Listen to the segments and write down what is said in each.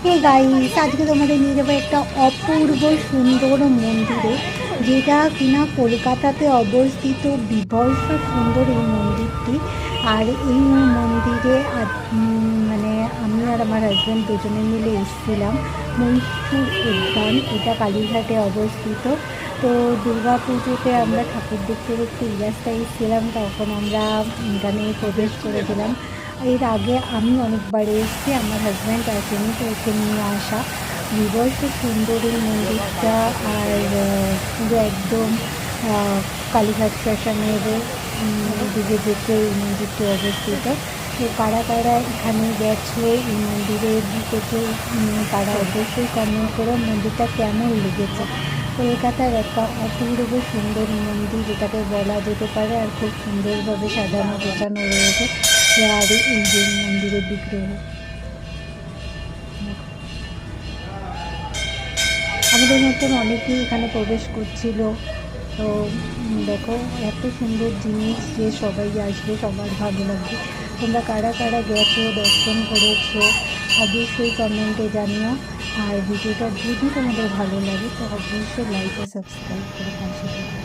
Hey guys, আজকে তোমাদের নিয়ে যাবো একটা অপূর্ব সুন্দর মন্দিরে, যেটা কিনা কলকাতাতে অবস্থিত। বীভৎস সুন্দর এই মন্দিরটি। আর এই মন্দিরে মানে আমি আর আমার হাজব্যান্ড দুজনে মিলে এসেছিলাম। মহীশূর উদ্যান, এটা কালীঘাটে অবস্থিত। তো দুর্গা পুজোতে আমরা ঠাকুর দেখতে দেখতে এই রাস্তায় এসেছিলাম, তখন আমরা এখানে প্রবেশ করেছিলাম। এর আগে আমি অনেকবার এসেছি, আমার হাজব্যান্ড আসেনি, তো ওকে নিয়ে আসা। বিভৎস সুন্দর এই মন্দিরটা। আর পুরো একদম কালীঘাট শ্মশানের দিকে যেতে এই মন্দিরটি অবস্থিত। তো কারা কারা এখানে গেছো এই মন্দিরে ঢুকেছো, তারা অবশ্যই কমেন্ট করো মন্দিরটা কেমন লেগেছে। কলকাতার একটা অপূর্ব সুন্দর মন্দির যেটাকে বলা যেতে পারে, আর খুব সুন্দরভাবে সাজানো গোছানো রয়েছে। আর এই যে মন্দিরের বিগ্রহ, আমাদের মতন অনেকেই এখানে প্রবেশ করছিল। তো দেখো, এত সুন্দর জিনিস যে সবাই আসবে, সবার ভালো লাগবে। তোমরা কারা কারা গেছো, দর্শন করেছো, অবশ্যই কমেন্টে জানিও। আর ভিডিওটা যদি তোমাদের ভালো লাগে তো অবশ্যই লাইক ও সাবস্ক্রাইব করে পাশে থেকো।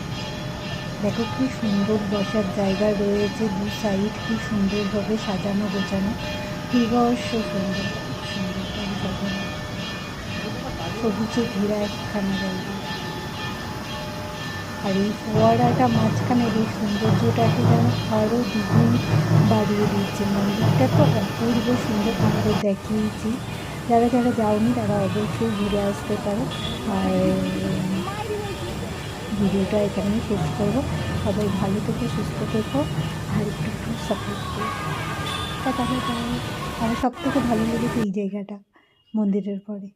দেখো কি সুন্দর বসার জায়গা রয়েছে, দু সাইড কি সুন্দরভাবে সাজানো গোছানো, বিভৎস সুন্দর, খুব সুন্দরভাবে সাজানো, সবুজে ঘেরা একখানা জায়গা। আর এই ফোয়ারাটা মাঝখানের এই সৌন্দর্যটাকে যেন আরও দ্বিগুণ বাড়িয়ে দিচ্ছে। মন্দিরটা তো অপূর্ব সুন্দর, তোমাদের দেখিয়েছি। যারা যারা যাওনি তারা অবশ্যই ঘুরে আসতে পারো। আর ভিডিওটা এখানেই শেষ করবো। সবাই ভালো থেকো, সুস্থ থেকো, আর একটু একটু সাপোর্ট করো। তাহলে আমার সব থেকে ভালো লেগেছে এই জায়গাটা মন্দিরের পরে।